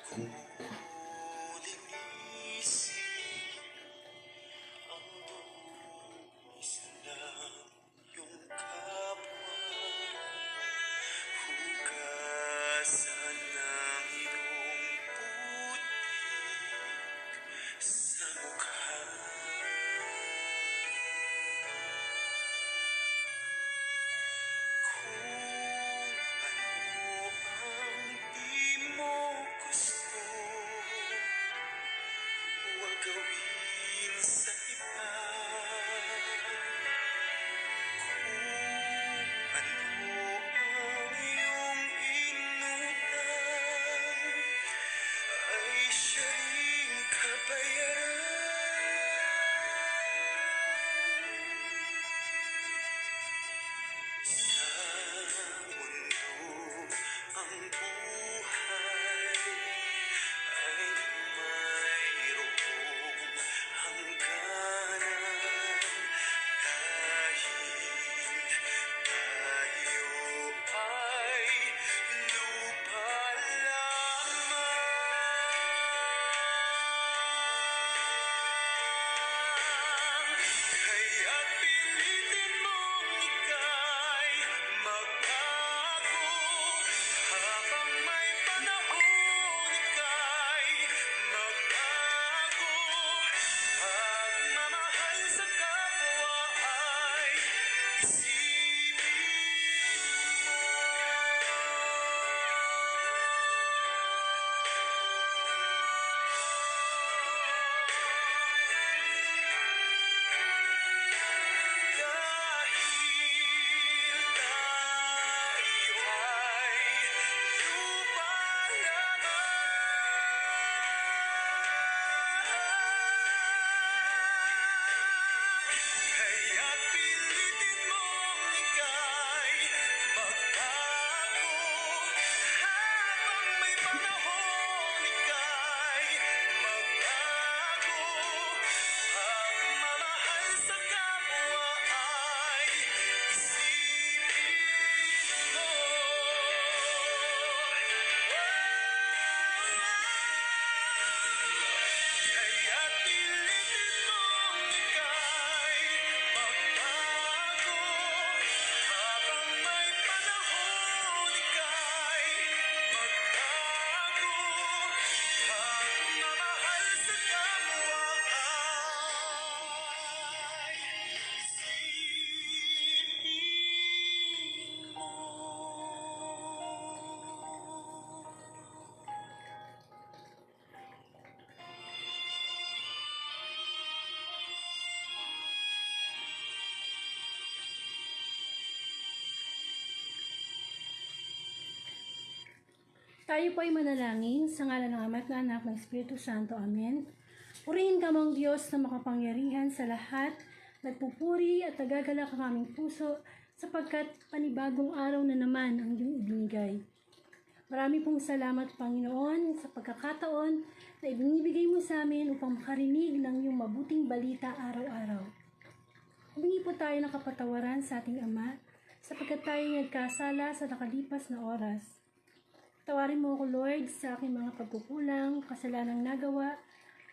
Linisin ang buwis ng iyong kapwa. Hugasan ng iyong putik sa mukha. Kung ano ang di mo gusto, huwag gawin sa iba. Kung ano ang iyong inutang, ay siya ring kabayaran. Sa mundo ang buhay ay mayroong hangganan, dahil tayo ay lupa lamang. Kaya't pilitin mong ika'y magbago, habang may panahon ika'y magbago. Pagmamahal sa kapwa ay isipin mo. Dahil tayo ay lupa lamang. Kaya't pilitin mong ika'y magbago, habang may panahon ika'y magbago. Pagmamahal sa kapwa ay isipin mo. Kaya't pilitin mong ika'y magbago, habang may panahon ika'y magbago. Pagmamahal sa kapwa ay isipin mo. Tayo po ay manalangin sa ngalan ng Ama at ng Anak ng Espiritu Santo. Amen. Purihin ka mong Diyos na makapangyarihan sa lahat, nagpupuri at nagagalak ang aming puso sapagkat panibagong araw na naman ang iyong ibinigay. Marami pong salamat, Panginoon, sa pagkakataon na ibinibigay mo sa amin upang makarinig ng iyong mabuting balita araw-araw. Humingi po tayo ng kapatawaran sa ating Ama sapagkat tayo nagkasala sa nakalipas na oras. Tawarin mo ako, Lord, sa aking mga pagkukulang, kasalanang nagawa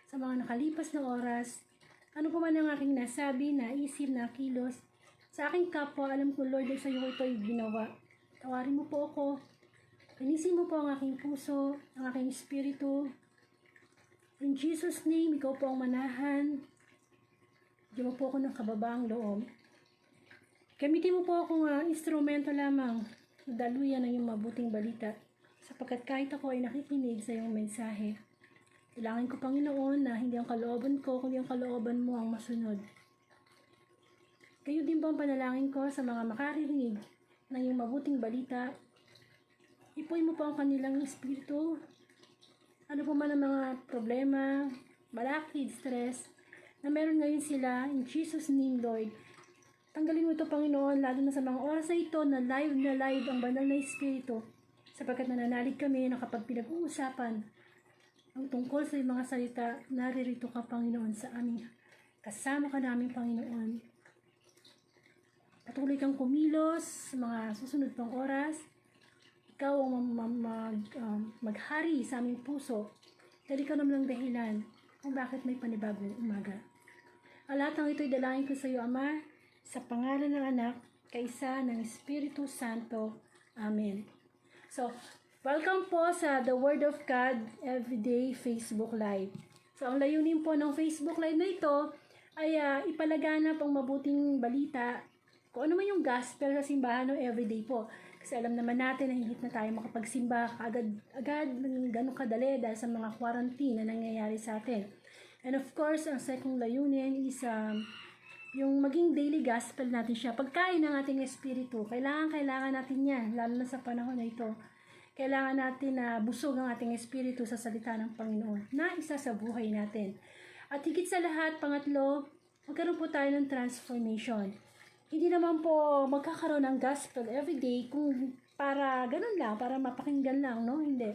sa mga nakalipas na oras. Ano pa man ang aking nasabi, naisip, nakilos sa aking kapwa, alam ko, Lord, ay sa iyo ito ay ginawa. Tawarin mo po ako. Linisin mo po ang aking puso, ang aking espiritu. In Jesus' name, ikaw po ang manahan. Diyan mo po ako ng kababaang loob. Gamitin mo po akong instrumento lamang na daluyan ng iyong mabuting balita. Sapagkat kahit ako ay nakikinig sa iyong mensahe, kailangan ko, Panginoon, na hindi ang kalooban ko, kundi ang kalooban mo ang masunod. Kayo din po ang panalangin ko sa mga makaririnig ng iyong mabuting balita. Ipuin mo po ang kanilang espiritu. Ano po man ang mga problema, balakid, stress, na meron ngayon sila, in Jesus' name, Lord. Tanggalin mo ito, Panginoon, lalo na sa mga oras na ito na live ang banal na espiritu. Sapagkat nananalig kami na kapag pinag-uusapan ang tungkol sa mga salita, naririto ka, Panginoon, sa aming kasama ka namin, Panginoon. Patuloy kang kumilos sa mga susunod pang oras. ikaw ang maghari sa aming puso. Dahil ikaw naman ang dahilan kung bakit may panibagong umaga. Ang lahat ng ito'y dalangin ko sa iyo, Ama, sa pangalan ng Anak, kaisa ng Espiritu Santo. Amen. So, welcome po sa The Word of God Everyday Facebook Live. So, ang layunin po ng Facebook Live na ito ay ipalaganap ang mabuting balita, kung ano man yung gospel sa simbahan ng everyday po. Kasi alam naman natin na hindi na tayo makapagsimba agad ganun kadali dahil sa mga quarantine na nangyayari sa atin. And of course, ang second layunin is yung maging daily gospel natin siya. Pagkain ng ating espiritu, kailangan natin yan, lalo na sa panahon na ito. Kailangan natin na busog ang ating espiritu sa salita ng Panginoon na isa sa buhay natin. At higit sa lahat, pangatlo, magkaroon po tayo ng transformation. Hindi naman po magkakaroon ng gospel everyday kung para ganun lang, para mapakinggan lang, no? Hindi.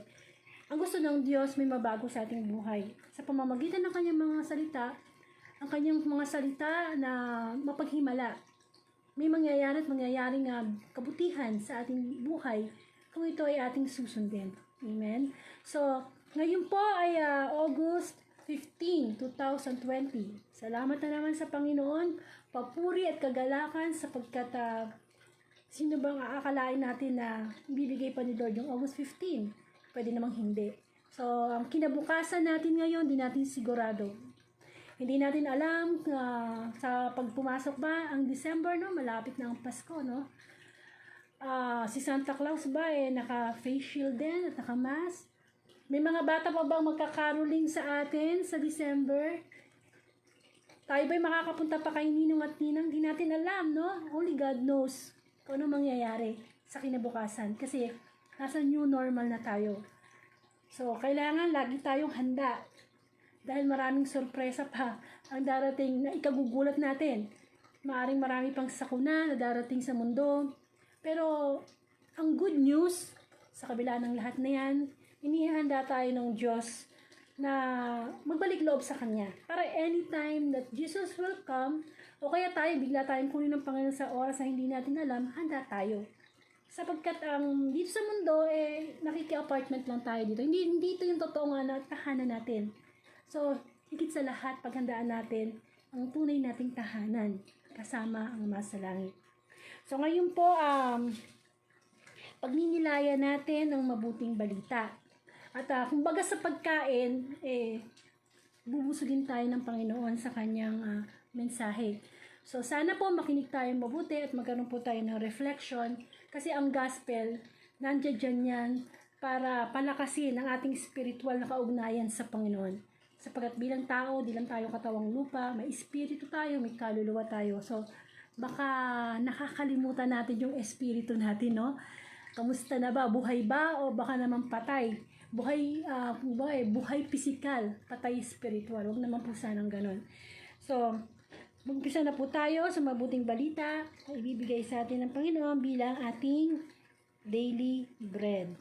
Ang gusto ng Diyos may mabago sa ating buhay. Sa pamamagitan ng kanyang mga salita, ang kanyang mga salita na mapaghimala. May mangyayari at mangyayaring kabutihan sa ating buhay kung ito ay ating susundin. Amen? So, ngayon po ay August 15, 2020. Salamat na naman sa Panginoon. Papuri at kagalakan sapagkat sino bang aakalain natin na bibigay pa ni Lord yung August 15? Pwede namang hindi. So, ang kinabukasan natin ngayon, di natin sigurado. Hindi natin alam sa pagpumasok ba ang December, no? Malapit na ang Pasko, no? Si Santa Claus ba naka-face shield din at naka-mask? May mga bata pa bang magkakaroling sa atin sa December? Tayo ba'y makakapunta pa kay Ninong at Ninang? Di natin alam, no? Only God knows kung ano mangyayari sa kinabukasan. Kasi nasa new normal na tayo. So, kailangan lagi tayong handa. Dahil maraming sorpresa pa ang darating na ikagugulat natin. Marami pang sakuna na darating sa mundo. Pero, ang good news, sa kabila ng lahat na yan, inihanda tayo ng Diyos na magbalik loob sa Kanya. Para anytime that Jesus will come, o kaya bigla tayong kunin ng Panginoon sa oras na hindi natin alam, handa tayo. Sapagkat dito sa mundo, nakiki-apartment lang tayo dito. Hindi ito yung totoo nga na tahanan natin. So, higit sa lahat, paghandaan natin ang tunay nating tahanan kasama ang Ama sa langit. So, ngayon po, pagninilaya natin ang mabuting balita. At kumbaga sa pagkain, bubusugin tayo ng Panginoon sa kanyang mensahe. So, sana po makinig tayo mabuti at magkaroon po tayo ng reflection kasi ang gospel, nandiyan dyan yan para palakasin ang ating spiritual na kaugnayan sa Panginoon. Sapagkat bilang tao, di lang tayo katawang lupa, may espiritu tayo, may kaluluwa tayo. So, baka nakakalimutan natin yung espiritu natin, no? Kamusta na ba? Buhay ba? O baka naman patay? Buhay pisikal, patay spiritual. Huwag naman po sanang ganun. So, mag-umpisa na po tayo sa mabuting balita na ibibigay sa atin ng Panginoon bilang ating daily bread.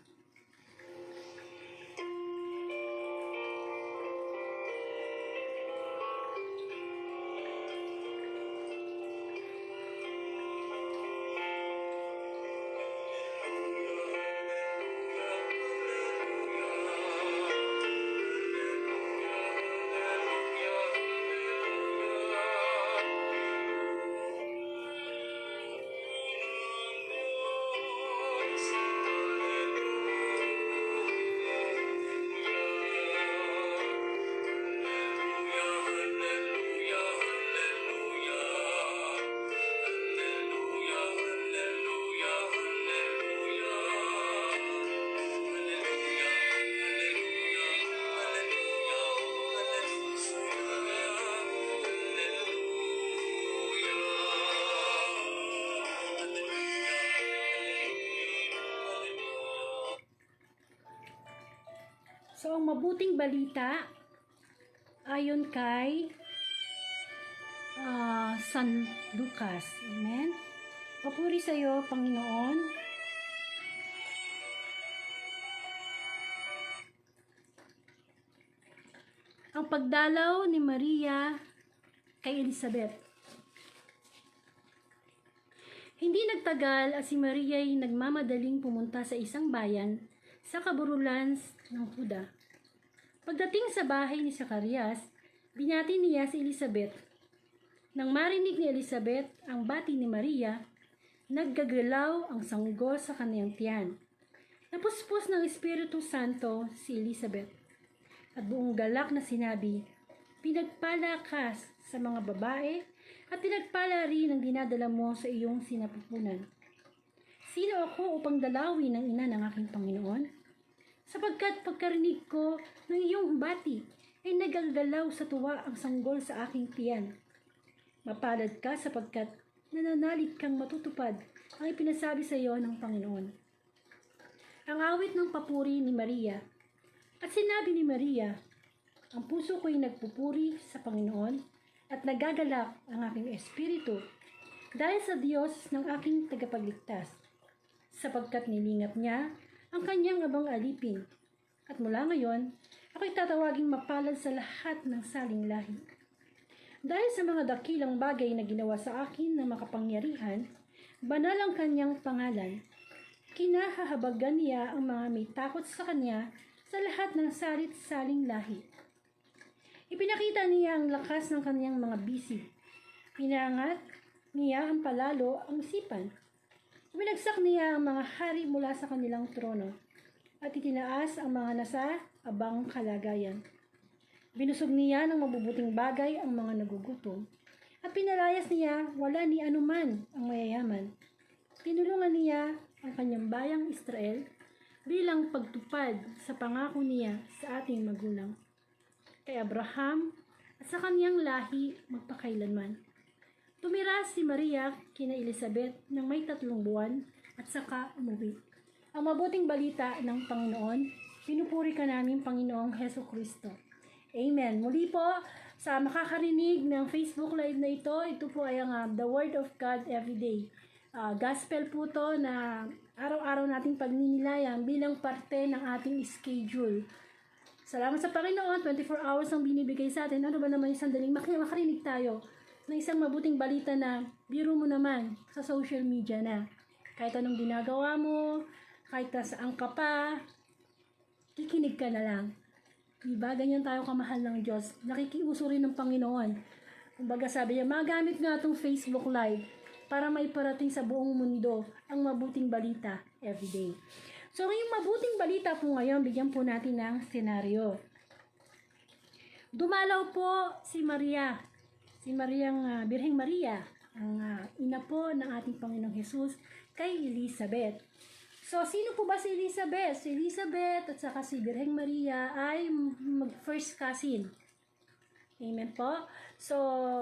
So, ang mabuting balita ayon kay San Lucas. Amen? Papuri sa iyo, Panginoon. Ang pagdalaw ni Maria kay Elizabeth. Hindi nagtagal at si Maria ay nagmamadaling pumunta sa isang bayan sa kaburulan ng Huda. Pagdating sa bahay ni Zacarias, binati niya si Elizabeth. Nang marinig ni Elizabeth ang bati ni Maria, naggagalaw ang sanggol sa kaniyang tiyan. Napuspos ng Espiritu Santo si Elizabeth at buong galak na sinabi, "Pinagpala ka sa mga babae at pinagpala rin ang dinadala mo sa iyong sinapupunan. Sino ako upang dalawin ang ina ng aking Panginoon? Sapagkat pagkarinig ko ng iyong bati ay nagagalaw sa tuwa ang sanggol sa aking tiyan. Mapalad ka sapagkat nananalig kang matutupad ang ipinasabi sa iyo ng Panginoon." Ang awit ng papuri ni Maria. At sinabi ni Maria, "Ang puso ko'y nagpupuri sa Panginoon at nagagalak ang aking espiritu dahil sa Diyos ng aking tagapagligtas, sapagkat nilingap niya ang kanyang abang alipin. At mula ngayon, ako'y tatawaging mapalad sa lahat ng saling lahi. Dahil sa mga dakilang bagay na ginawa sa akin ng makapangyarihan, banal ang kanyang pangalan. Kinahahabagan niya ang mga may takot sa kanya sa lahat ng salit-saling lahi. Ipinakita niya ang lakas ng kanyang mga bisi. Pinangat niya ang palalo ang isipan. Ibinagsak niya ang mga hari mula sa kanilang trono at itinaas ang mga nasa abang kalagayan. Binusog niya ng mabubuting bagay ang mga nagugutom at pinalayas niya wala ni anuman ang mayayaman. Tinulungan niya ang kanyang bayang Israel bilang pagtupad sa pangako niya sa ating magulang, kay Abraham at sa kanyang lahi magpakailanman. Tumira si Maria kina Elizabeth ng may 3 buwan at saka umuwi. Ang mabuting balita ng Panginoon, pinupuri ka namin Panginoong Heso Kristo. Amen. Muli po, sa makakarinig ng Facebook Live na ito po ay ang The Word of God Everyday. Gospel po to na araw-araw nating pagninilayan bilang parte ng ating schedule. Salamat sa Panginoon, 24 hours ang binibigay sa atin. Ano ba naman yung sandaling makarinig tayo ng isang mabuting balita na biro mo naman sa social media na kahit anong ginagawa mo, kahit saan ka pa, kikinig ka na lang. Diba? Ganyan tayo kamahal ng Diyos. Nakikiuso rin ng Panginoon. Kumbaga sabi niya, magamit nga itong Facebook Live para maiparating sa buong mundo ang mabuting balita everyday. So, yung mabuting balita po ngayon, bigyan po natin ng senaryo. Dumalaw po si Maria, Birheng Maria, ang ina po ng ating Panginoong Hesus kay Elizabeth. So, sino po ba si Elizabeth? Si Elizabeth at saka si Birheng Maria ay first cousin. Amen po. So,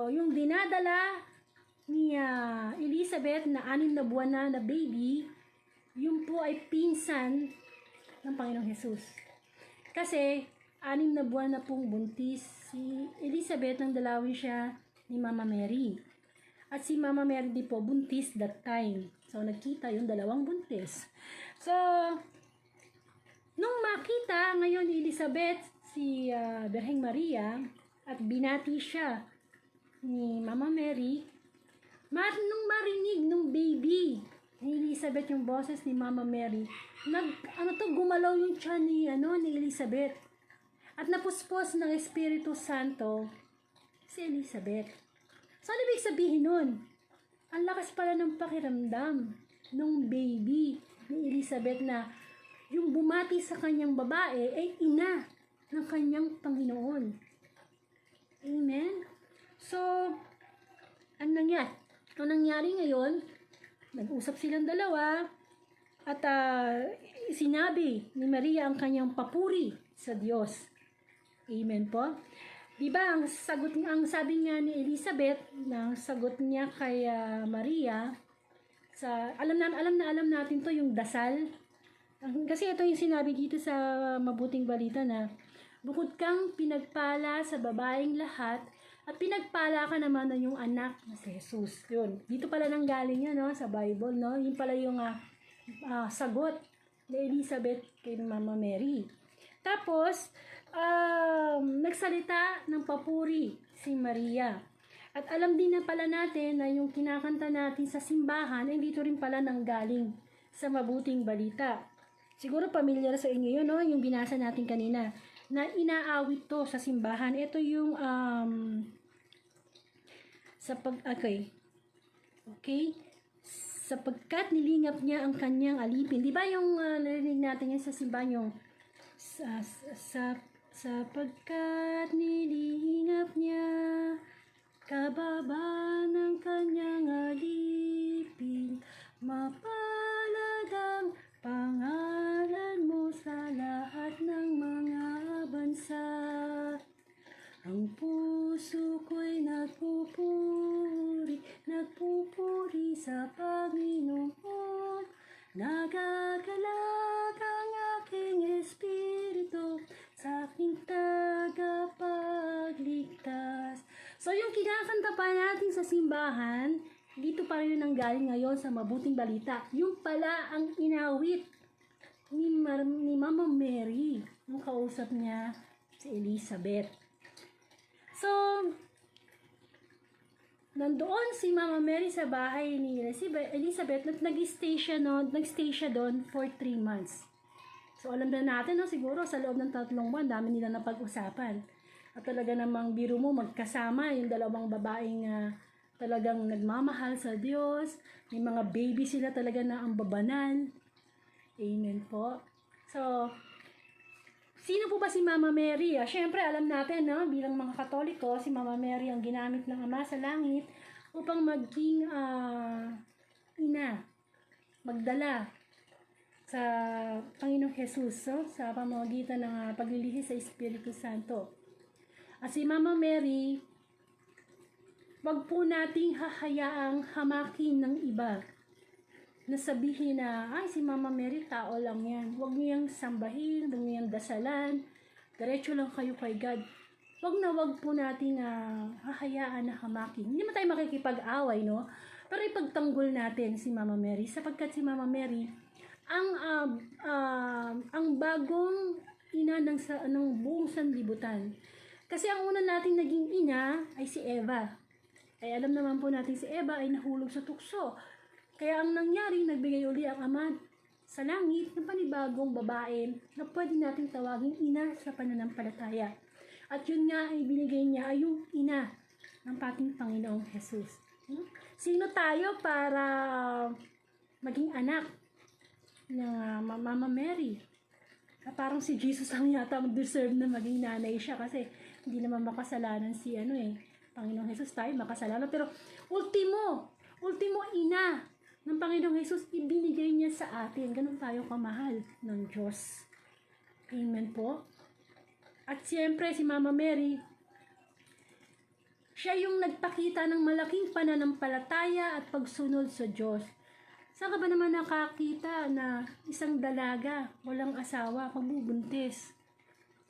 yung dinadala ni Elizabeth na 6 na buwan na baby, yun po ay pinsan ng Panginoong Hesus. Kasi 6 na buwan na pong buntis si Elizabeth nang dalawin siya ni Mama Mary. At si Mama Mary di po buntis that time. So nagkita yung dalawang buntis. So nung makita ngayon ni Elizabeth si Birheng Maria at binati siya ni Mama Mary, nung marinig nung baby ni Elizabeth yung boses ni Mama Mary, gumalaw yung tiyan ni Elizabeth. At napuspos ng Espiritu Santo si Elizabeth. So, ano ibig sabihin nun? Ang lakas pala ng pakiramdam nung baby ni Elizabeth na yung bumati sa kanyang babae ay ina ng kanyang Panginoon. Amen? So, ang nangyari ngayon, nag-usap silang dalawa at sinabi ni Maria ang kanyang papuri sa Diyos. Amen po. Diba, ang sabi nga ni Elizabeth, na sagot niya kay Maria, alam natin to yung dasal. Kasi ito yung sinabi dito sa mabuting balita na, bukod kang pinagpala sa babaeng lahat, at pinagpala ka naman ng yung anak na si Jesus. Yun. Dito pala nang galing yan, no, sa Bible, no? Yun pala yung sagot ni Elizabeth kay Mama Mary. Tapos, nagsalita ng papuri si Maria. At alam din na pala natin na yung kinakanta natin sa simbahan ay dito rin pala nanggaling sa mabuting balita. Siguro pamilyar sa inyo yun, no? Yung binasa natin kanina na inaawit to sa simbahan. Ito yung okay, sapagkat nilingap niya ang kanyang alipin. Di ba yung narinig natin yan sa simbahan yung sapagkat nilingap niya kababa ng kanyang alipin, mapalad ang pangalan mo sa lahat ng mga bansa. Ang puso ko'y nagpupuri sa Panginoon. Nagagalak ang aking espiritu sa aking tagapagligtas. So yung kinakanta pa natin sa simbahan, dito pa rin nanggaling ngayon sa mabuting balita. Yung pala ang inawit ni Mama Mary, nung kausap niya si Elizabeth. So, nandoon si Mama Mary sa bahay ni Elizabeth at nag-stay siya doon for 3 months. So, alam na natin, no, siguro sa loob ng 3 buwan, dami nila napag-usapan. At talaga namang biro mo magkasama yung dalawang babaeng talagang nagmamahal sa Diyos. May mga baby sila talaga na ang babanal. Amen po. So, sino po ba si Mama Mary? Siyempre, alam natin, no, bilang mga Katoliko, si Mama Mary ang ginamit ng Ama sa Langit upang maging ina, magdala sa Panginoong Jesus, so, sa pamamagitan ng paglilihi sa Espiritu Santo. At si Mama Mary, wag po nating hahayaang hamakin ng iba na sabihin na, ay, si Mama Mary, tao lang yan. Huwag niyang sambahin, huwag niyang dasalan. Diretso lang kayo kay God. Wag po natin hahayaan na hamakin. Hindi naman tayo makikipag-away, no? Pero ipagtanggol natin si Mama Mary, sapagkat si Mama Mary, ang bagong ina ng buong sanlibutan. Kasi ang una nating naging ina ay si Eva. Ay alam naman po natin si Eva ay nahulog sa tukso. Kaya ang nangyari, nagbigay uli ang Ama sa langit ng panibagong babae na pwede nating tawagin ina sa pananampalataya. At yun nga ay binigay niya ay yung ina ng ating Panginoong Jesus. Sino tayo para maging anak ng Mama Mary? Parang si Jesus ang yata deserve na maging nanay siya kasi hindi naman makasalanan si Panginoong Jesus, tayo makasalanan. Pero ultimo ina ng Panginoong Jesus, ibinigay niya sa atin. Ganun tayo kamahal ng Diyos. Amen po. At siyempre, si Mama Mary, siya yung nagpakita ng malaking pananampalataya at pagsunod sa Diyos. Saan ka ba naman nakakita na isang dalaga, walang asawa, pagbubuntis?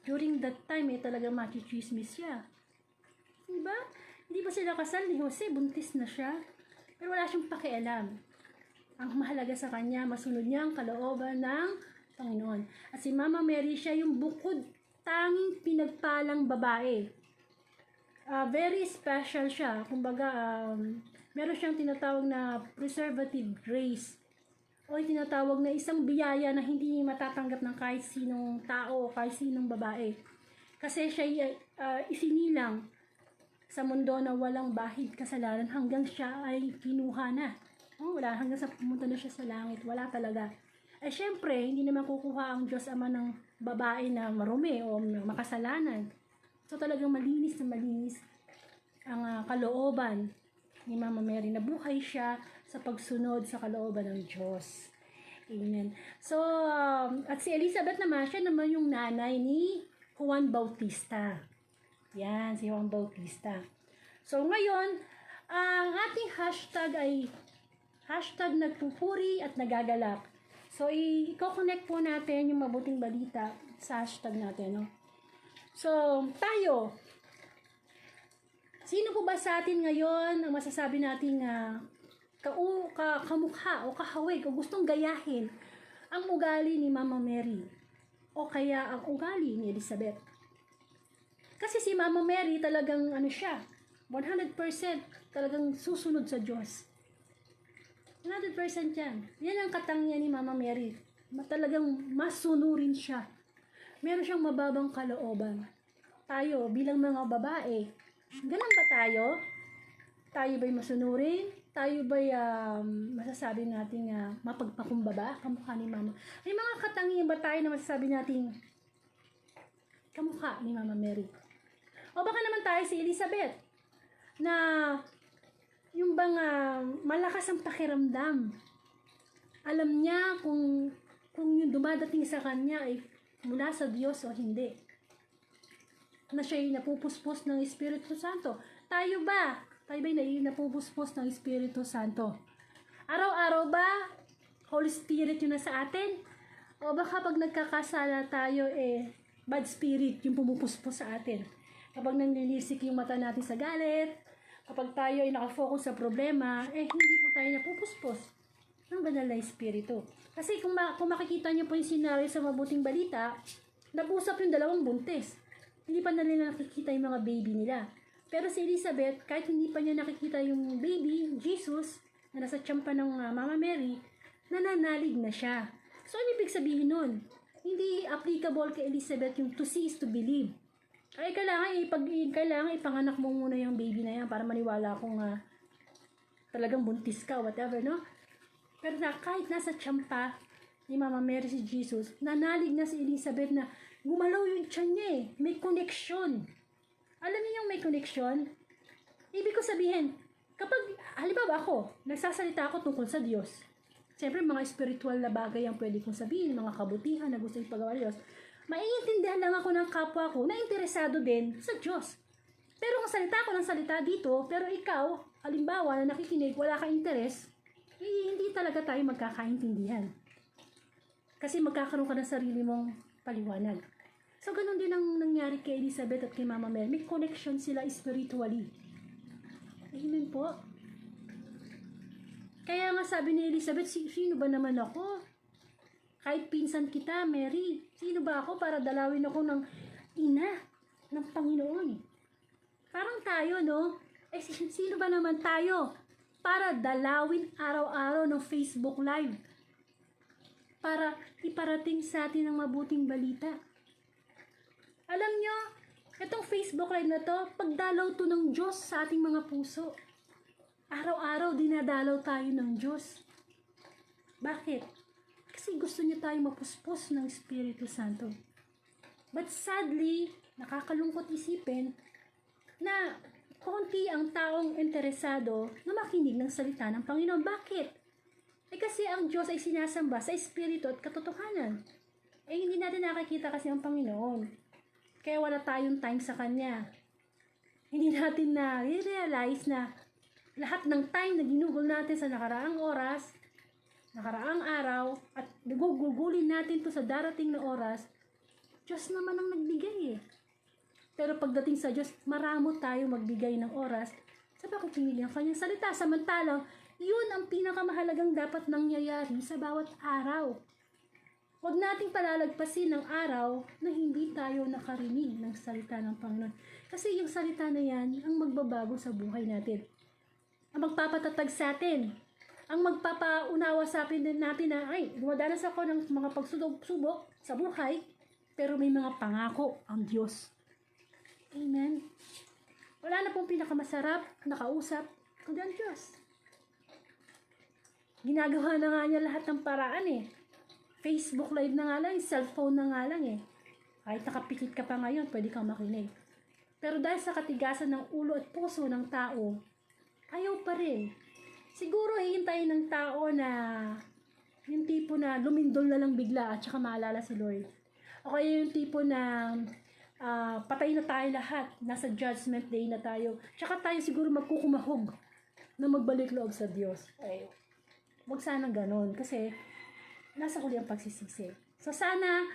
During that time, talagang machichismis siya. Diba? Hindi ba sila kasal ni Jose? Buntis na siya. Pero wala siyang pakialam. Ang mahalaga sa kanya, masunod niya ang kalooban ng Panginoon. At si Mama Mary, siya yung bukod tanging pinagpalang babae. Very special siya. Kumbaga, meron siyang tinatawag na preservative grace. O tinatawag na isang biyaya na hindi matatanggap ng kahit sinong tao o kahit sinong babae. Kasi siya isinilang sa mundo na walang bahid kasalanan hanggang siya ay kinuha na. Wala, hanggang sa pumunta na siya sa langit. Wala talaga. Syempre, hindi naman kukuha ang Diyos Ama ng babae na marumi o makasalanan. So talagang malinis na malinis ang kalooban ni Mama Mary. Nabuhay siya sa pagsunod sa kalooban ng Diyos. Amen. So, at si Elizabeth naman, siya naman yung nanay ni Juan Bautista. Yan, si Juan Bautista. So, ngayon, ang ating hashtag ay #nagpupuri at nagagalak. So, i-connect po natin yung mabuting balita sa hashtag natin, no? So, tayo, sino po ba sa atin ngayon ang masasabi natin kamukha o kahawig o gustong gayahin ang ugali ni Mama Mary o kaya ang ugali ni Elizabeth? Kasi si Mama Mary talagang siya, 100% talagang susunod sa Diyos. 100% yan. Yan ang katangian ni Mama Mary. Talagang masunurin siya. Meron siyang mababang kalooban. Tayo, bilang mga babae, ganun ba tayo? Tayo ba'y masunurin? Tayo ba'y masasabi natin mapagpakumbaba? Kamukha ni Mama. May mga katangian ba tayo na masasabi natin kamukha ni Mama Mary? O baka naman tayo si Elizabeth na yung bang malakas ang pakiramdam. Alam niya kung yung dumadating sa kanya ay mula sa Diyos o hindi. Na siya'y napupuspos ng Espiritu Santo. Tayo ba? Tayo ba'y napupuspos ng Espiritu Santo? Araw-araw ba Holy Spirit yun na sa atin? O baka pag nagkakasala tayo bad spirit yung pumupuspos sa atin? Kapag nanlilisik yung mata natin sa galit, kapag tayo ay nakafocus sa problema, hindi po tayo napupuspos ng banal na espiritu. Kasi kung makikita niyo po yung scenario sa Mabuting Balita, nag-usap yung dalawang buntis. Hindi pa nila nakikita yung mga baby nila. Pero si Elizabeth, kahit hindi pa niya nakikita yung baby, Jesus, na nasa tiyampa ng Mama Mary, nananalig na siya. So, ano ibig sabihin nun? Hindi applicable kay Elizabeth yung to see is to believe. Ay, kailangan ipanganak mo muna yung baby na yan para maniwala kung talagang buntis ka, whatever, no? Pero kahit nasa tiyampa ni Mama Mary si Jesus, nanalig na si Elizabeth na gumalaw yung tiyan niya May connection. Alam niyo yung may connection? Ibig ko sabihin, kapag, halimbawa ako, nagsasalita ako tungkol sa Diyos. Siyempre, mga spiritual na bagay ang pwede kong sabihin, mga kabutihan na gusto ipagawa ng Diyos. Maiintindihan lang ako ng kapwa ko na interesado din sa Diyos. Pero kung salita ko ng salita dito, pero ikaw, halimbawa na nakikinig, wala kang interes, hindi talaga tayo magkakaintindihan. Kasi magkakaroon ka ng sarili mong paliwanag. So, ganun din ang nangyari kay Elizabeth at kay Mama Mary. May connection sila spiritually. Amen po. Kaya nga sabi ni Elizabeth, sino ba naman ako? Kahit pinsan kita, Mary, sino ba ako para dalawin ako ng ina ng Panginoon? Parang tayo, no? Sino ba naman tayo para dalawin araw-araw ng Facebook Live? Para iparating sa atin ang mabuting balita. Alam nyo, itong Facebook Live na to, pagdalaw to ng Diyos sa ating mga puso. Araw-araw dinadalaw tayo ng Diyos. Bakit? Kasi gusto niya tayo mapuspos ng Espiritu Santo. But sadly, nakakalungkot isipin na konti ang taong interesado na makinig ng salita ng Panginoon. Bakit? Kasi ang Diyos ay sinasamba sa Espiritu at katotohanan. Hindi natin nakikita kasi ang Panginoon. Kaya wala tayong time sa Kanya. Hindi natin na-realize na lahat ng time na ginugol natin sa nakaraang oras, nakaraang araw, at gugugulin natin to sa darating na oras, Diyos naman ang nagbigay Pero pagdating sa Diyos, maramo tayo magbigay ng oras sa pakikinig ng Kanyang salita. Samantalang, yun ang pinakamahalagang dapat nangyayari sa bawat araw. Huwag nating palalagpasin ng araw na hindi tayo nakarinig ng salita ng Panginoon. Kasi yung salita na yan ang magbabago sa buhay natin. Ang magpapatatag sa atin. Ang magpapaunawa sa atin natin na, dumadanas ako ng mga pagsubok sa buhay, pero may mga pangako ang Diyos. Amen. Wala na pong pinakamasarap na kausap kundi ang Diyos. Ginagawa na nga niya lahat ng paraan Facebook Live na nga lang, cellphone na nga lang Kahit nakapikit ka pa ngayon, pwede kang makinig. Pero dahil sa katigasan ng ulo at puso ng tao, ayaw pa rin. Siguro hihintayin ng tao na yung tipo na lumindol na lang bigla at saka maalala si Lord. O kaya yung tipo na patay na tayo lahat, nasa judgment day na tayo. Tsaka tayo siguro magkukumahog na magbalik loob sa Diyos. Huwag sana ganun kasi nasa huli ang pagsisisi. So sana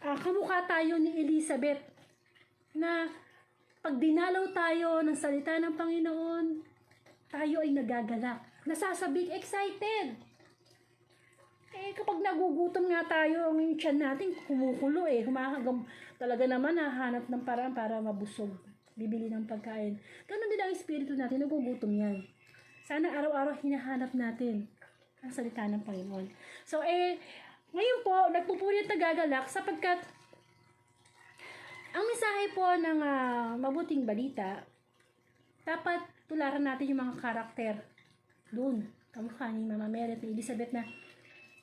kamukha tayo ni Elizabeth na pag dinalaw tayo ng salita ng Panginoon, tayo ay nagagalak. Nasasabik, excited. Kapag nagugutom nga tayo, ang tiyan natin kumukulo Talaga naman hahanap ng paraan para mabusog. bibili ng pagkain. Ganon din ang espiritu natin, nagugutom yan. Sana araw-araw hinahanap natin ang salita ng Panginoon. So, ngayon po, nagpupuri at nagagalak sapagkat ang mensahe po ng mabuting balita, dapat tularan natin yung mga karakter doon. Kamukha ni Mama Mary at ni Elizabeth na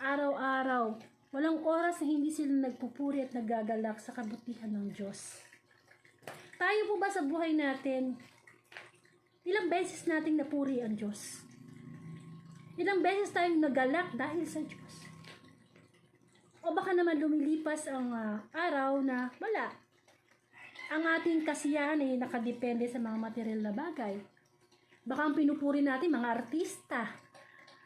araw-araw, walang oras na hindi sila nagpupuri at nagagalak sa kabutihan ng Diyos. Tayo po ba sa buhay natin, ilang beses nating napuri ang Diyos? Ilang beses tayong nagalak dahil sa Diyos? O baka naman lumilipas ang araw na wala. Ang ating kasiyahan ay nakadepende sa mga material na bagay. Baka ang pinupuri natin, mga artista.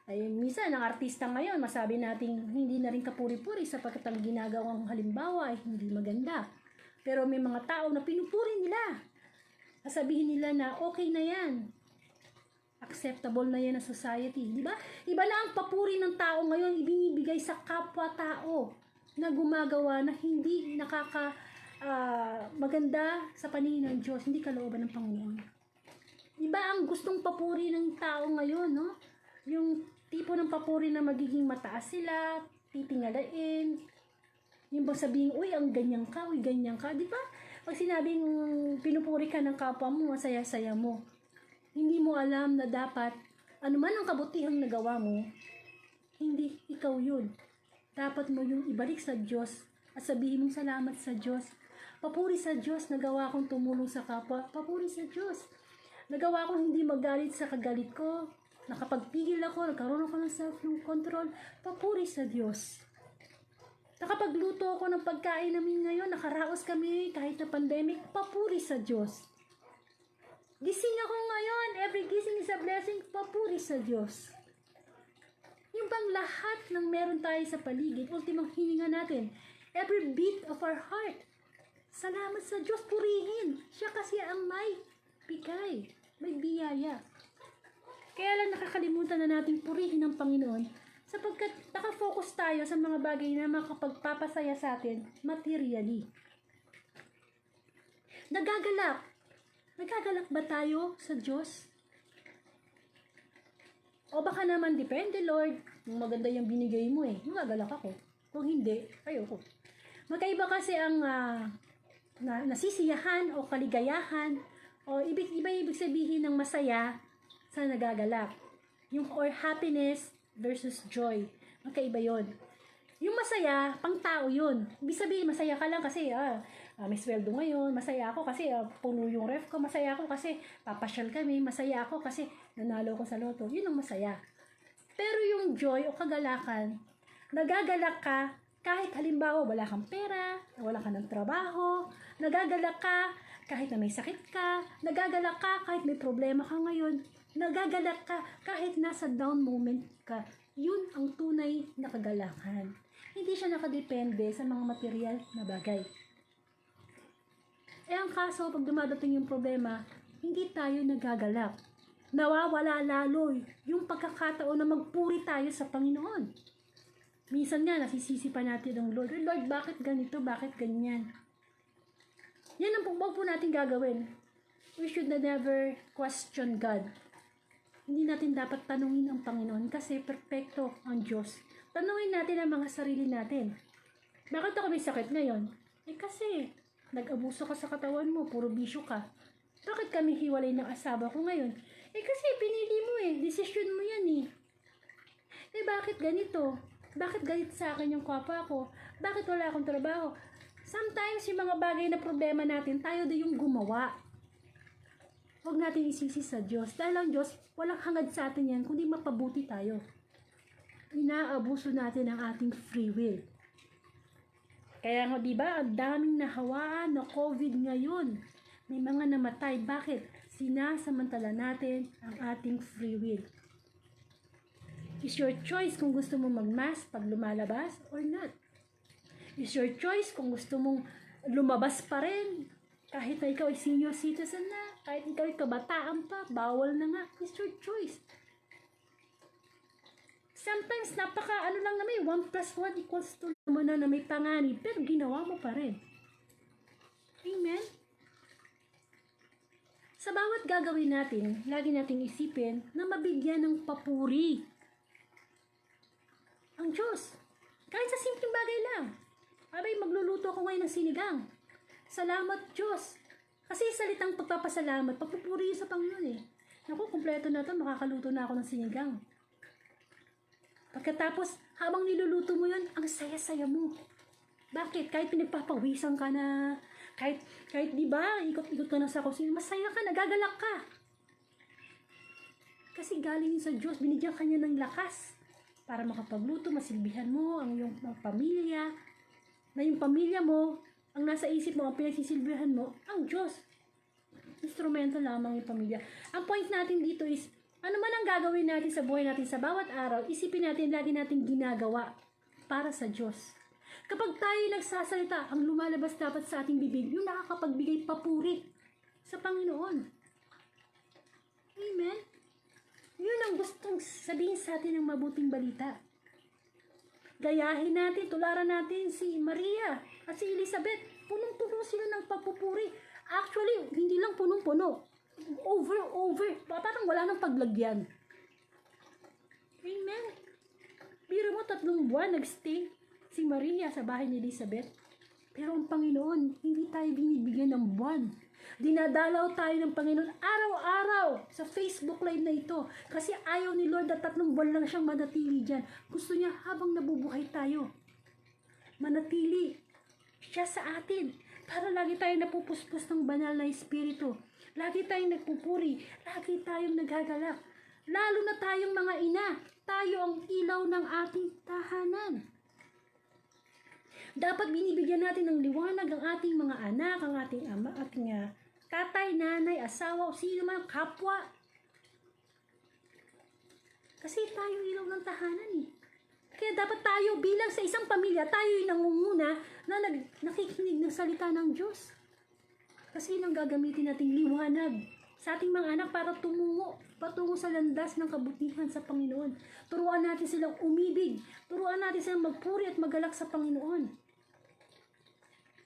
Ay, minsan, ang artista ngayon, masabi natin hindi na rin kapuri-puri sapagkat ang ginagawang halimbawa ay hindi maganda. Pero may mga tao na pinupuri nila. Sasabihin nila na okay na yan. Acceptable na yan na society. Di ba? Iba na ang papuri ng tao ngayon, ibinibigay sa kapwa-tao na gumagawa na hindi maganda sa paningin ng Diyos, hindi kalooban ng Panginoon. Iba ang gustong papuri ng tao ngayon, no? Yung tipo ng papuri na magiging mataas sila, titingalain, yung bang sabihin, uy, ang ganyan ka, uy, ganyan ka, di ba? Pag sinabing pinupuri ka ng kapwa mo, masaya-saya mo. Hindi mo alam na dapat, anuman ang kabutihang nagawa mo, hindi ikaw yun. Dapat mo yung ibalik sa Diyos at sabihin mong salamat sa Diyos. Papuri sa Diyos, nagawa kong tumulong sa kapwa. Papuri sa Diyos. Nagawa kong hindi magalit sa kagalit ko. Nakapagpigil ako, nagkaroon ako ng self-control. Papuri sa Diyos. Nakapagluto ako ng pagkain namin ngayon, nakaraos kami kahit na pandemic. Papuri sa Diyos. Gising ako ngayon, every gising is a blessing. Papuri sa Diyos. Yung bang lahat ng meron tayo sa paligid, ultimang hininga natin, every beat of our heart, salamat sa Diyos, purihin. Siya kasi ang may bigay, may biyaya. Kaya lang nakakalimutan na nating purihin ang Panginoon sapagkat nakafocus tayo sa mga bagay na makapagpapasaya sa atin materially. Nagagalak ba tayo sa Diyos? O baka naman, depende Lord, kung maganda yung binigay mo magagalak ako. Kung hindi, ayoko. Magkaiba kasi ang nasisiyahan o kaligayahan o ibig sabihin ng masaya sa nagagalak. Yung or happiness versus joy. Magkaiba yon. Yung masaya, pang tao yun. Ibig sabihin, masaya ka lang kasi may sweldo ngayon, masaya ako kasi puno yung ref ko, masaya ako kasi papasyal kami, masaya ako kasi nanalo ko sa loto. Yun ang masaya. Pero yung joy o kagalakan, nagagalak ka kahit halimbawa wala kang pera, wala ka ng trabaho, nagagalak ka kahit na may sakit ka, nagagalak ka kahit may problema ka ngayon, nagagalak ka kahit nasa down moment ka. Yun ang tunay na kagalakan. Hindi siya nakadepende sa mga material na bagay. Ang kaso, pag dumadating yung problema, hindi tayo nagagalak. Nawawala lalo yung pagkakataon na magpuri tayo sa Panginoon. Minsan nga, nasisisi pa natin ang Lord. Lord, bakit ganito? Bakit ganyan? Yan ang huwag po natin gagawin. We should never question God. Hindi natin dapat tanungin ang Panginoon kasi perfecto ang Diyos. Tanungin natin ang mga sarili natin. Bakit ako may sakit ngayon? Kasi nag-abuso ka sa katawan mo, puro bisyo ka. Bakit kami hiwalay ng asawa ko ngayon? Kasi pinili mo desisyon mo yan bakit ganito? Bakit galit sa akin yung kapwa ko? Bakit wala akong trabaho? Sometimes yung mga bagay na problema natin, tayo din yung gumawa. Huwag natin isisi sa Diyos. Dahil ang Diyos, walang hangad sa atin yan, kundi mapabuti tayo. Inaabuso natin ang ating free will. Kaya nga, di ba, ang daming nahawaan na COVID ngayon. May mga namatay. Bakit? Sinasamantala natin ang ating free will. It's your choice kung gusto mo mag-mask pag lumalabas or not. It's your choice kung gusto mong lumabas pa rin. Kahit na ikaw ay senior citizen na, kahit ikaw ay kabataan pa, bawal na nga. It's your choice. Sometimes, lang naman, 1 plus 1 equals 2 naman na may panganib, pero ginawa mo pa rin. Amen? Sa bawat gagawin natin, lagi nating isipin na mabigyan ng papuri ang Diyos. Kahit sa simpleng bagay lang. Abay, magluluto ako ngayon ng sinigang. Salamat Diyos. Kasi salitang pagpapasalamat, pagpupuri sa Panginoon eh. Naku, kumpleto na ito, makakaluto na ako ng sinigang. Pagkatapos, habang niluluto mo yun, ang saya-saya mo. Bakit? Kahit pinagpapawisan ka na, kahit di ba, ikot-ikot ka na sa kusina, masaya ka, nagagalak ka. Kasi galing yun sa Diyos, binigyan ka niya ng lakas para makapagluto, masilbihan mo ang iyong pamilya, na yung pamilya mo, ang nasa isip mo, ang pinagsisilbihan mo, ang Diyos. Instrumento lamang yung pamilya. Ang point natin dito is, ano man ang gagawin natin sa buhay natin sa bawat araw, isipin natin lagi natin ginagawa para sa Diyos. Kapag tayo nagsasalita, ang lumalabas dapat sa ating bibig, yung nakakapagbigay papuri sa Panginoon. Amen? Yun ang gustong sabihin sa atin ng mabuting balita. Gayahin natin, tularan natin si Maria at si Elizabeth. Punong-puno sila ng pagpupuri. Actually, hindi lang punong-puno. Over. Parang wala nang paglagyan. Amen? Biro mo 3 buwan nagstay si Maria sa bahay ni Elizabeth. Pero ang Panginoon, hindi tayo binibigyan ng buwan. Dinadalaw tayo ng Panginoon araw-araw sa Facebook Live na ito. Kasi ayaw ni Lord na 3 buwan lang siyang manatili dyan. Gusto niya habang nabubuhay tayo, manatili siya sa atin. Para lagi tayong napupuspos ng banal na Espiritu. Lagi tayong nagpupuri. Lagi tayong nagagalak. Lalo na tayong mga ina. Tayo ang ilaw ng ating tahanan. Dapat binibigyan natin ng liwanag ang ating mga anak, ang ating ama, ating tatay, nanay, asawa, o sino man, kapwa. Kasi tayo ilaw ng tahanan eh. Kaya dapat tayo bilang sa isang pamilya, tayo yung nangunguna na nakikinig ng salita ng Diyos. Kasi yun ang gagamitin nating liwanag sa ating mga anak para patungo sa landas ng kabutihan sa Panginoon. Turuan natin silang umibig. Turuan natin silang magpuri at magalak sa Panginoon.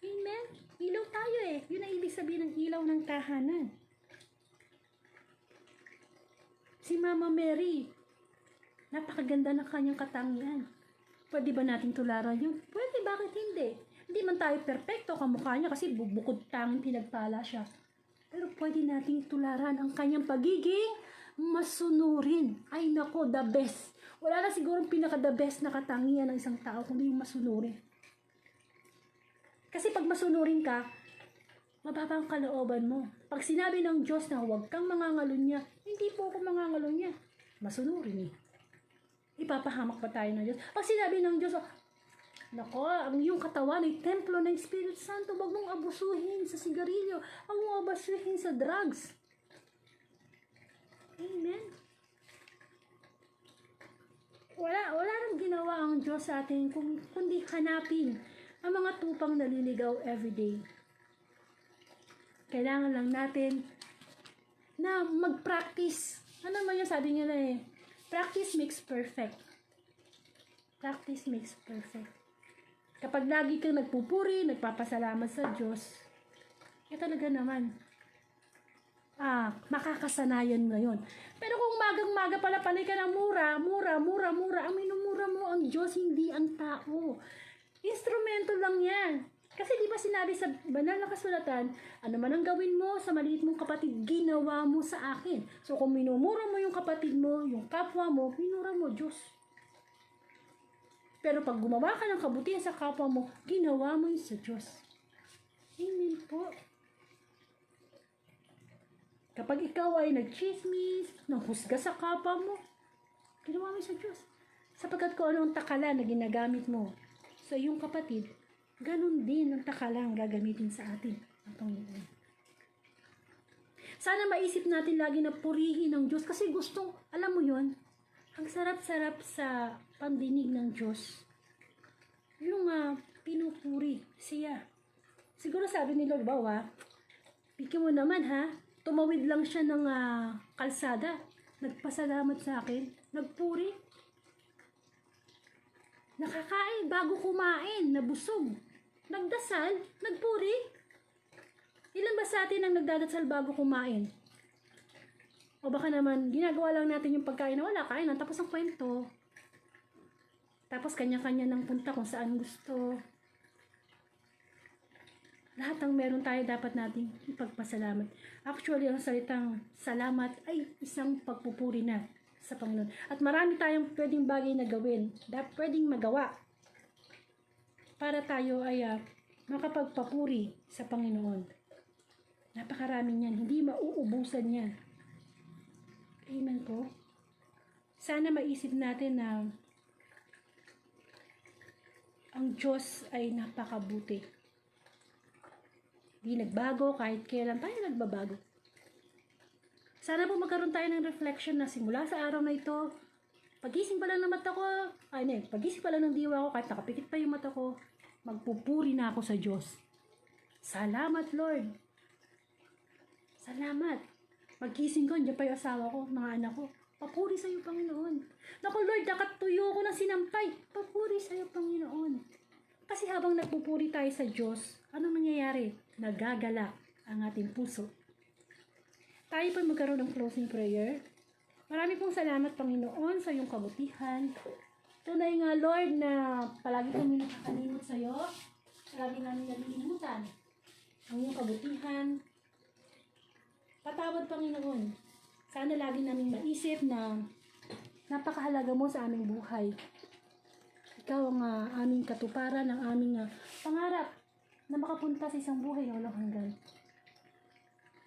Amen? Ilaw tayo eh. Yun ang ibig sabihin ng ilaw ng tahanan. Si Mama Mary, napakaganda ng kanyang katangian. Pwede ba natin tularan yun? Pwede, bakit hindi? Hindi man tayo perfecto kamukha niya kasi bukod tanging pinagpala siya. Pero pwede nating tularan ang kanyang pagiging masunurin. Ay nako, the best. Wala na siguro pinaka-the best na katangian ng isang tao kundi yung masunurin. Kasi pag masunurin ka, mababa ang kalooban mo. Pag sinabi ng Diyos na huwag kang mangangalunya, hindi po ako mangangalunya. Masunurin eh. Ipapahamak pa tayo ng Diyos. Pag sinabi ng Diyos, nako, ang iyong katawan ay templo ng Espiritu Santo, huwag mong abusuhin sa sigarilyo, huwag mong abusuhin sa drugs. Amen? Wala nang ginawa ang Diyos sa atin kundi hanapin ang mga tupang naliligaw everyday. Kailangan lang natin na mag-practice. Ano naman yung sabi nila eh? Practice makes perfect. Practice makes perfect. Kapag lagi kang nagpupuri, nagpapasalamat sa Diyos, talaga naman, makakasanayan ngayon. Pero kung magang-maga pala panay ka ng mura, ang minumura mo ang Diyos, hindi ang tao. Instrumento lang yan. Kasi di ba sinabi sa banal na kasulatan, ano man ang gawin mo sa maliit mong kapatid, ginawa mo sa akin. So kung minumura mo yung kapatid mo, yung kapwa mo, minura mo Diyos. Pero pag gumawa ka ng kabutihan sa kapwa mo, ginawa mo yun sa Diyos. Amen po. Kapag ikaw ay nagchismis, nanghusga sa kapwa mo, ginawa mo yun sa Diyos. Sapagkat kung anong takala na ginagamit mo sa iyong kapatid, ganun din ang takalang gagamitin sa atin ang Panginoon. Sana maisip natin lagi na purihin ng Diyos kasi gustong, alam mo yon, ang sarap-sarap sa pandinig ng Diyos. Yung pinupuri siya. Siguro sabi ni Lord, bigyan mo naman tumawid lang siya ng kalsada. Nagpasalamat sa akin. Nagpuri. Nakakain bago kumain, nabusog. Nagdasal, nagpuri. Ilan ba sa atin ang nagdadasal bago kumain? O baka naman, ginagawa lang natin yung pagkain na wala, kain lang, tapos ang kwento. Tapos kanya-kanya ng punta kung saan gusto. Lahat ng meron tayo dapat nating ipagpasalamat. Actually, ang salitang salamat ay isang pagpupuri na sa Panginoon. At marami tayong pwedeng bagay na gawin, pwedeng magawa para tayo ay makapagpapuri sa Panginoon. Napakarami niyan, hindi mauubusan yan. Amen po. Sana maisip natin na ang Diyos ay napakabuti. Di nagbago kahit kailan tayo nagbabago. Sana po magkaroon tayo ng reflection na simula sa araw na ito, pagising pa lang ng mata ko, pagising pa lang ng diwa ko, kahit nakapikit pa yung mata ko, magpupuri na ako sa Diyos. Salamat, Lord. Salamat. Pagising ko, nandiyan pa yung asawa ko, mga anak ko. Papuri sa iyo, Panginoon. Naku, Lord, nakatuyo ko ng sinampay. Papuri sa iyo, Panginoon. Kasi habang nagpupuri tayo sa Diyos, ano mangyayari? Nagagalak ang ating puso. Tayo po magkaroon ng closing prayer. Marami pong salamat, Panginoon, sa iyong kabutihan. Tunay nga, Lord, na palagi kami nakakalimot sa iyo. Palagi namin nalilimutan ang iyong kabutihan. Patawad, Panginoon. Sana lagi namin maisip na napakahalaga mo sa aming buhay. Ikaw ang aming katuparan, ang aming pangarap na makapunta sa isang buhay na walang hanggan.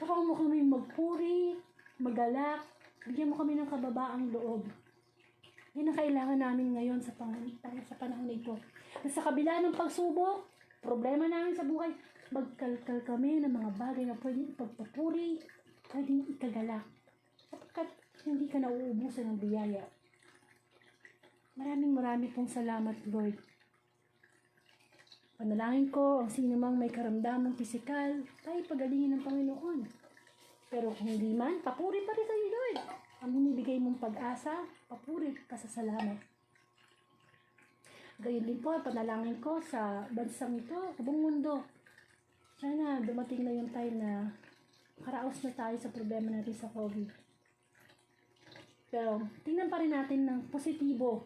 Turuan mo kami magpuri, magalak, bigyan mo kami ng kababaang loob. Yan ang kailangan namin ngayon sa panahon na ito. Na sa kabila ng pagsubok, problema namin sa buhay, magkalkal kami ng mga bagay na pwedeng ipagpapuri, pwedeng ikagalak. Sapagkat hindi ka nauubusan ng biyaya. Maraming pong salamat, Lord. Panalangin ko ang sino mang may karamdamang pisikal, tayo pagalingin ng Panginoon. Pero kung hindi man, papuri pa rin sa iyo, Lord. Ang binibigay mong pag-asa, papuri ka sa salamat. Gayon din po, panalangin ko sa bansang ito, sa buong mundo. Sana dumating na yung time na karaos na tayo sa problema natin sa COVID. Pero tingnan pa rin natin ng positibo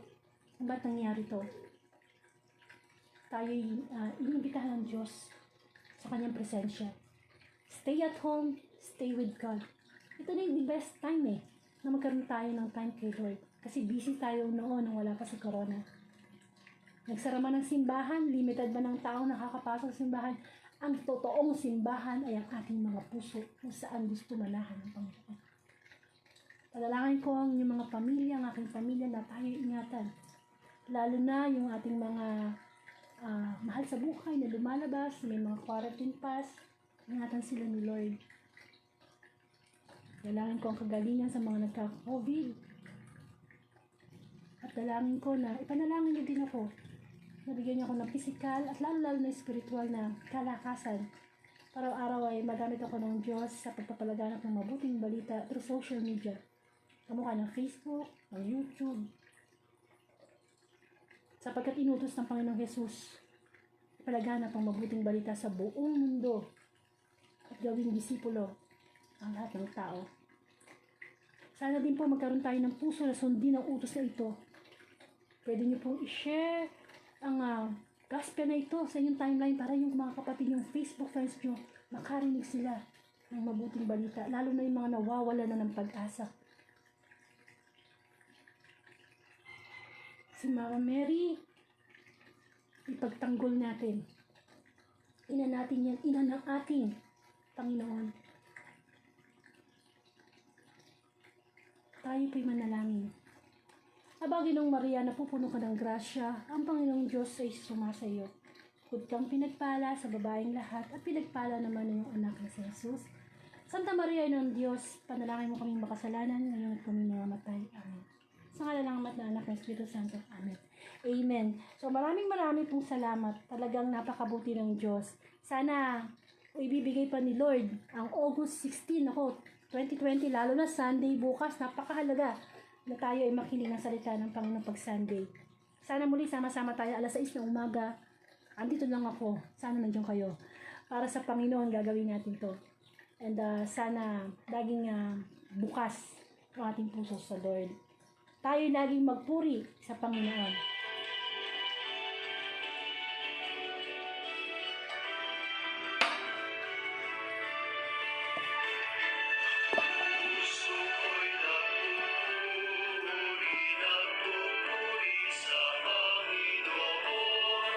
kung ba't nangyari to. Tayo inimbitahan ng Diyos sa kanyang presensya. Stay at home, stay with God. Ito na yung the best time na magkaroon tayo ng time kay Lord. Kasi busy tayo noon nung wala pa si Corona. Nagsara man ng simbahan, limited ba ng tao nakakapasok sa simbahan? Ang totoong simbahan ay ang ating mga puso kung saan gusto manahan ng Panginoon. Panalangin ko ang inyong mga pamilya, ang aking pamilya na tayo ingatan. Lalo na yung ating mga mahal sa buhay na lumalabas, may mga quarantine pass, ingatan sila ni Lord. Dalangin ko ang kagalingan sa mga nagka-COVID. At dalangin ko na, ipanalangin niyo din ako. Nabigyan niyo ako ng physical at lalo na spiritual na kalakasan. Araw-araw ay magamit ako ng Diyos sa pagpapalaganap ng mabuting balita through social media. Kamukha ng Facebook, ng YouTube. Sapagkat inutos ng Panginoong Jesus, ipalaganap ang mabuting balita sa buong mundo at gawing disipulo ang lahat ng tao. Sana din po magkaroon tayo ng puso na sundin ang utos na ito. Pwede niyo pong i-share ang gospel na ito sa inyong timeline para yung mga kapatid yung Facebook friends nyo makarinig sila ng mabuting balita, lalo na yung mga nawawala na ng pag-asa. Si Mama Mary, ipagtanggol natin. Ina natin yan, ina ng ating Panginoon. Tayo po'y manalangin. Aba, Ginoong Maria, napupuno ka ng grasya, ang Panginoong Diyos ay sumasa iyo. Bukod kang pinagpala sa babaeng lahat at pinagpala naman ng iyong anak na si Jesus. Santa Maria, Ina ng Diyos, panalangin mo kaming makasalanan ngayon at kami namamatay. Amen. Sa ngalan ng Ama at ng Anak ng Espiritu Santo. Amen. Amen. So maraming pong salamat. Talagang napakabuti ng Diyos. Sana ibibigay pa ni Lord ang August 16, 2020, lalo na Sunday bukas. Napakahalaga na tayo ay makinig ng salita ng Panginoon pag Sunday. Sana muli sama-sama tayo alas 6 ng umaga. Andito lang ako. Sana nandiyan kayo. Para sa Panginoon gagawin natin to. And sana laging bukas ang ating puso sa Lord. Tayo laging magpuri sa Panginoon. Puso ko'y nagpupuri sa Panginoon.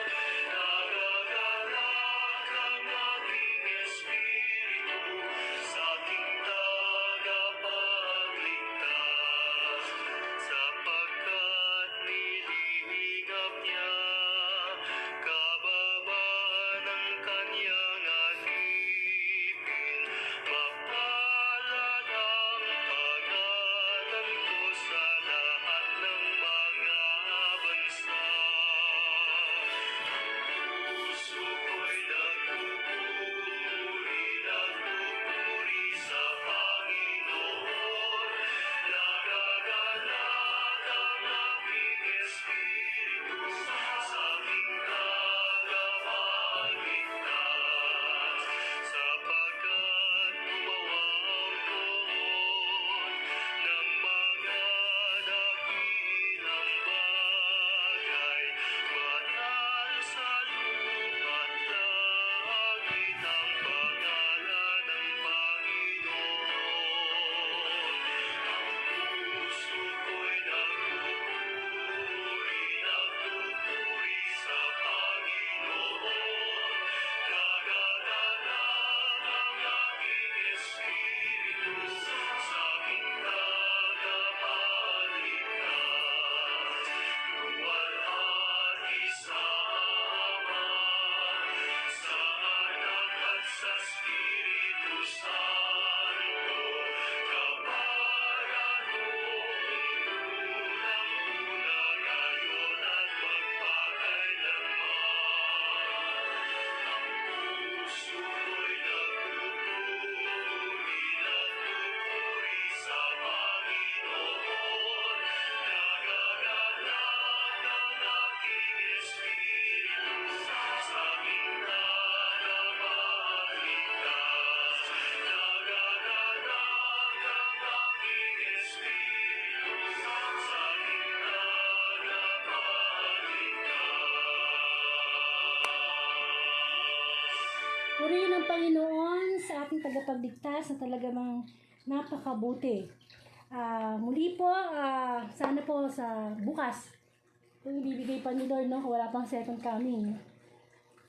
Nagagalak ang aking espiritu sa aking tagapagligtas, sapagkat nililingap niya kababan ng kanyang alipin. Mapalad ang pangalan ko sa lahat ng mga bansa. Puso ko'y nagpupuri sa Panginoon. Nagagalak ang aking espiritu sa aking tagapagligtas, sapagkat gumawa ang Poon ng mga dakilang bagay. Banal sa lupa't langit ang pangalan ng Panginoon. Ang puso ko'y nagpupuri sa Panginoon. Nagagalak ang aking espiritu sa aking tagapagligtas. Luwalhati sa Ama, sa Anak at sa Espiritu Santo, kapara noong unang-una, ngayon at magpakailanman. Ang puso ko'y nagpupuri sa Panginoon. Nagagalak ang aking espiritu sa aking tagapagligtas. Nagagalak ang aking espiritu sa aking tagapagligtas. Purihin ang Panginoon sa ating tagapagligtas na talaga mang napakabuti. Muli po, sana po sa bukas, kung ibibigay pa ni Lord, no, kung wala pang second coming,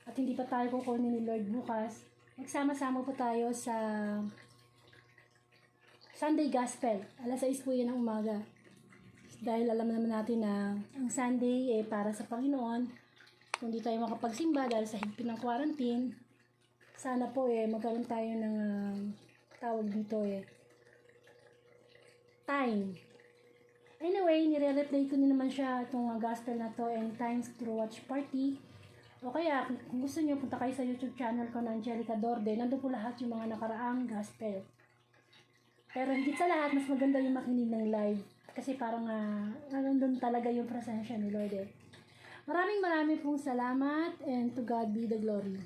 at hindi pa tayo kukunin ni Lord bukas, magsama-sama po tayo sa Sunday Gospel. Alas 6 po yun ng umaga. Dahil alam naman natin na ang Sunday para sa Panginoon. Kung di tayo makapagsimba dahil sa higpit ng quarantine, sana po magkaroon tayo ng tawag dito time. Anyway, nire-replay ko din naman siya itong gospel na to and times through watch party. O kaya, kung gusto niyo, punta kayo sa YouTube channel ko na Angelica Dorde. Nandun po lahat yung mga nakaraang gospel. Pero higit sa lahat, mas maganda yung makinig ng live. Kasi parang nandun talaga yung presensya ni Lord. Maraming pong salamat and to God be the glory.